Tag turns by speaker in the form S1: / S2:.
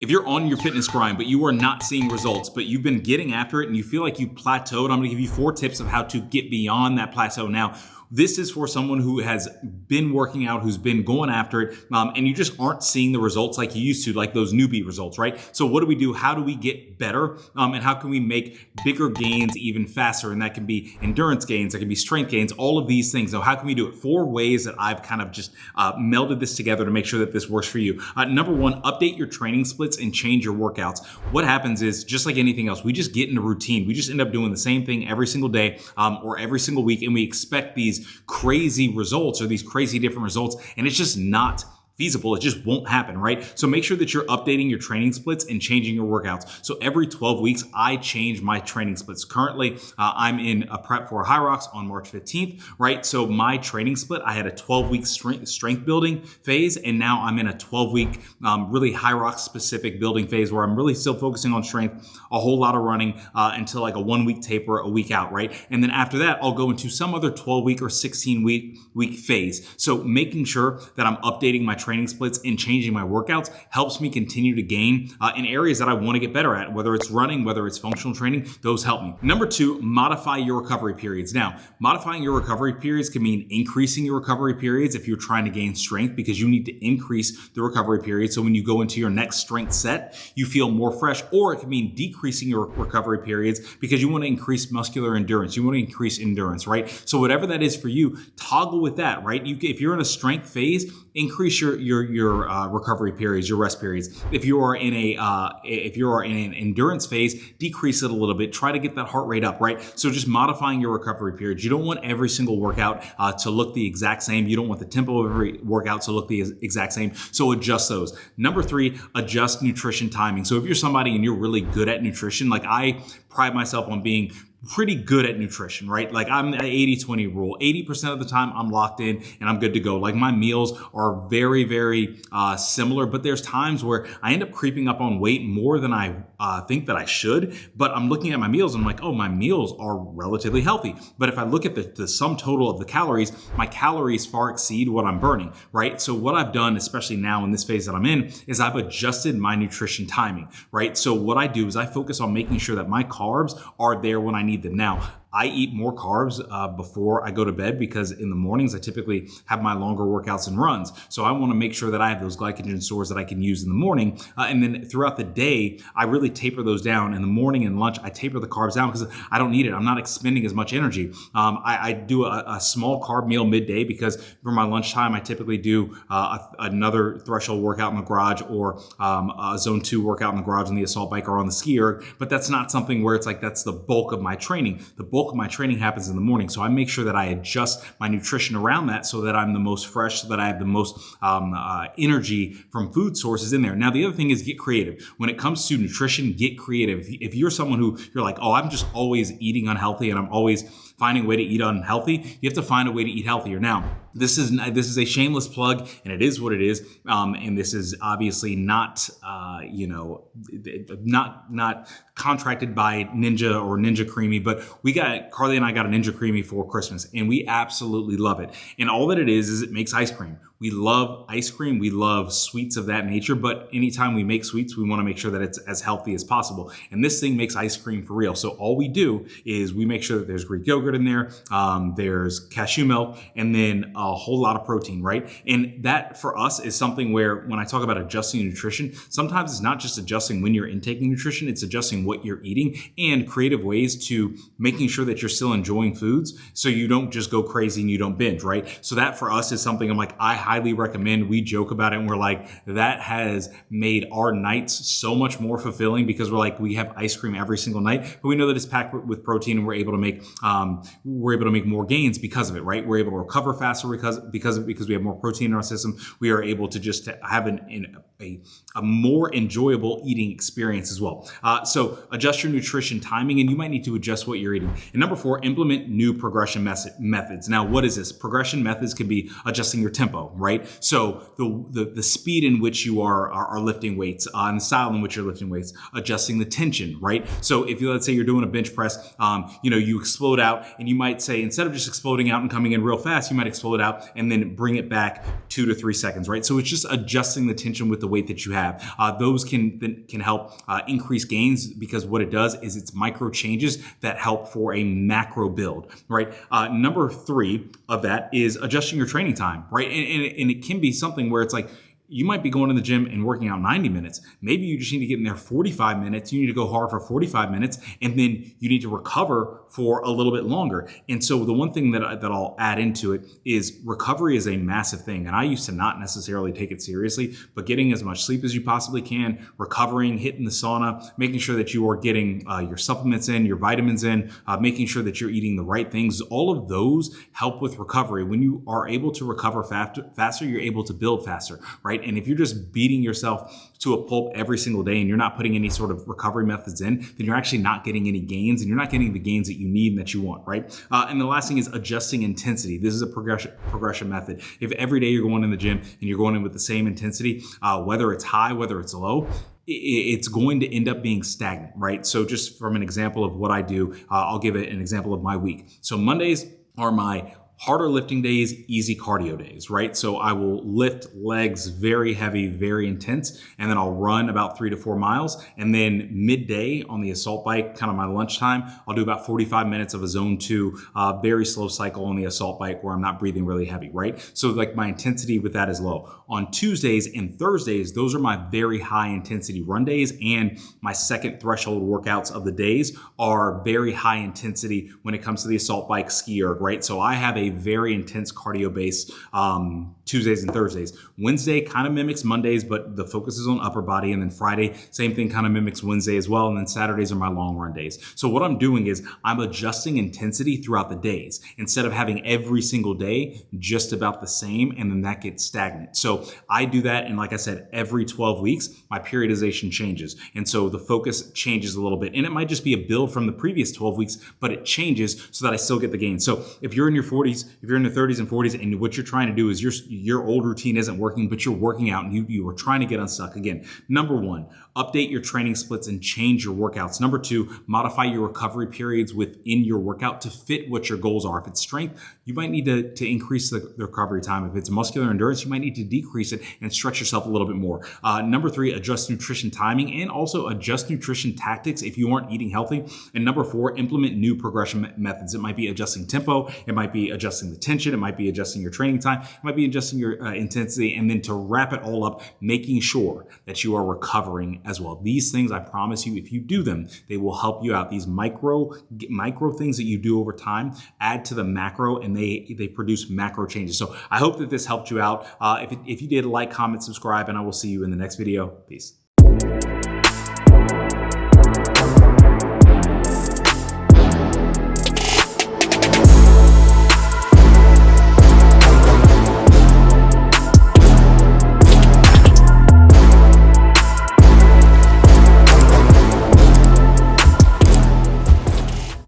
S1: If you're on your fitness grind, but you are not seeing results, but you've been getting after it and you feel like you plateaued, I'm gonna give you 4 tips of how to get beyond that plateau. Now, this is for someone who has been working out, who's been going after it, and you just aren't seeing the results like you used to, like those newbie results, right? So what do we do? How do we get better? And how can we make bigger gains even faster? And that can be endurance gains, that can be strength gains, all of these things. So how can we do it? 4 ways that I've kind of just melded this together to make sure that this works for you. Number 1, update your training splits and change your workouts. What happens is, just like anything else, we just get in a routine. We just end up doing the same thing every single day or every single week, and we expect these crazy results or these crazy different results, and it's just not feasible. It just won't happen, right? So make sure that you're updating your training splits and changing your workouts. So every 12 weeks, I change my training splits. Currently, I'm in a prep for High Rocks on March 15th, right? So my training split, I had a 12-week strength building phase, and now I'm in a 12-week really High Rocks specific building phase where I'm really still focusing on strength, a whole lot of running until like a 1-week taper a week out, right? And then after that, I'll go into some other 12-week or 16-week phase. So making sure that I'm updating my training splits and changing my workouts helps me continue to gain in areas that I want to get better at, whether it's running, whether it's functional training, those help me. Number 2, modify your recovery periods. Now, modifying your recovery periods can mean increasing your recovery periods if you're trying to gain strength, because you need to increase the recovery period. So when you go into your next strength set, you feel more fresh, or it can mean decreasing your recovery periods because you want to increase muscular endurance. You want to increase endurance, right? So whatever that is for you, toggle with that, right? If you're in a strength phase, increase your recovery periods, your rest periods. If you are in an endurance phase, decrease it a little bit. Try to get that heart rate up, right? So just modifying your recovery periods. You don't want every single workout to look the exact same. You don't want the tempo of every workout to look the exact same. So adjust those. Number 3, adjust nutrition timing. So if you're somebody and you're really good at nutrition, like I pride myself on being pretty good at nutrition, right? Like I'm an 80-20 rule. 80% of the time I'm locked in and I'm good to go. Like my meals are very, very similar, but there's times where I end up creeping up on weight more than I think that I should. But I'm looking at my meals and I'm like, oh, my meals are relatively healthy. But if I look at the sum total of the calories, my calories far exceed what I'm burning, right? So what I've done, especially now in this phase that I'm in, is I've adjusted my nutrition timing, right? So what I do is I focus on making sure that my carbs are there when I need them. Now, I eat more carbs before I go to bed because in the mornings I typically have my longer workouts and runs. So I want to make sure that I have those glycogen stores that I can use in the morning. And then throughout the day, I really taper those down. In the morning and lunch, I taper the carbs down because I don't need it. I'm not expending as much energy. I do a small carb meal midday because for my lunchtime, I typically do another threshold workout in the garage or a zone 2 workout in the garage on the assault bike or on the skier. But that's not something where it's like that's the bulk of my training. The bulk of my training happens in the morning. So I make sure that I adjust my nutrition around that so that I'm the most fresh, so that I have the most energy from food sources in there. Now, the other thing is get creative. When it comes to nutrition, get creative. If you're someone who you're like, oh, I'm just always eating unhealthy and I'm always finding a way to eat unhealthy, you have to find a way to eat healthier. Now, this is a shameless plug, and it is what it is. And this is obviously not contracted by Ninja or Ninja Creamy, but Carly and I got a Ninja Creamy for Christmas, and we absolutely love it. And all that it is it makes ice cream. We love ice cream. We love sweets of that nature, but anytime we make sweets, we want to make sure that it's as healthy as possible. And this thing makes ice cream for real. So all we do is we make sure that there's Greek yogurt in there, there's cashew milk, and then a whole lot of protein, right? And that for us is something where when I talk about adjusting nutrition, sometimes it's not just adjusting when you're intaking nutrition, it's adjusting what you're eating and creative ways to making sure that you're still enjoying foods so you don't just go crazy and you don't binge, right? So that for us is something I'm like, I highly recommend. We joke about it and we're like, that has made our nights so much more fulfilling because we're like, we have ice cream every single night, but we know that it's packed with protein and we're able to make more gains because of it, right? We're able to recover faster because we have more protein in our system. We are able to just have a more enjoyable eating experience as well. So adjust your nutrition timing, and you might need to adjust what you're eating. And number 4, implement new progression methods. Now, what is this? Progression methods can be adjusting your tempo, right? So the speed in which you are lifting weights, and the style in which you're lifting weights, adjusting the tension, right? So if let's say you're doing a bench press, you explode out, and you might say, instead of just exploding out and coming in real fast, you might explode out and then bring it back 2 to 3 seconds, right? So it's just adjusting the tension with the weight that you have. Those can help increase gains, because what it does is it's micro changes that help for a macro build, right? Number 3 of that is adjusting your training time, right? And it can be something where it's like, you might be going to the gym and working out 90 minutes. Maybe you just need to get in there 45 minutes. You need to go hard for 45 minutes, and then you need to recover for a little bit longer. And so the one thing that I'll add into it is recovery is a massive thing. And I used to not necessarily take it seriously, but getting as much sleep as you possibly can, recovering, hitting the sauna, making sure that you are getting your supplements in, your vitamins in, making sure that you're eating the right things. All of those help with recovery. When you are able to recover faster, you're able to build faster, right? And if you're just beating yourself to a pulp every single day and you're not putting any sort of recovery methods in, then you're actually not getting any gains, and you're not getting the gains that you need and that you want, right? And the last thing is adjusting intensity. This is a progression method. If every day you're going in the gym and you're going in with the same intensity, whether it's high, whether it's low, it's going to end up being stagnant, right? So just from an example of what I do, I'll give it an example of my week. So Mondays are my harder lifting days, easy cardio days, right? So I will lift legs very heavy, very intense, and then I'll run about 3 to 4 miles. And then midday on the assault bike, kind of my lunchtime, I'll do about 45 minutes of a zone 2, very slow cycle on the assault bike where I'm not breathing really heavy, right? So like my intensity with that is low. On Tuesdays and Thursdays, those are my very high intensity run days, and my second threshold workouts of the days are very high intensity when it comes to the assault bike, ski erg, right? So I have a very intense cardio base Tuesdays and Thursdays. Wednesday kind of mimics Mondays, but the focus is on upper body. And then Friday, same thing, kind of mimics Wednesday as well. And then Saturdays are my long run days. So what I'm doing is I'm adjusting intensity throughout the days instead of having every single day just about the same, and then that gets stagnant. So I do that, and like I said, every 12 weeks, my periodization changes. And so the focus changes a little bit. And it might just be a build from the previous 12 weeks, but it changes so that I still get the gain. So if you're in your 40s, if you're in the 30s and 40s, and what you're trying to do is your old routine isn't working, but you're working out and you are trying to get unstuck again. Number 1, update your training splits and change your workouts. Number 2, modify your recovery periods within your workout to fit what your goals are. If it's strength, you might need to increase the recovery time. If it's muscular endurance, you might need to decrease it and stretch yourself a little bit more. Number 3, adjust nutrition timing and also adjust nutrition tactics if you aren't eating healthy. And number 4, implement new progression methods. It might be adjusting tempo. It might be adjusting the tension. It might be adjusting your training time. It might be adjusting your intensity. And then to wrap it all up, making sure that you are recovering as well. These things, I promise you, if you do them, they will help you out. These micro things that you do over time add to the macro, and they produce macro changes. So I hope that this helped you out. If you did, like, comment, subscribe, and I will see you in the next video. Peace.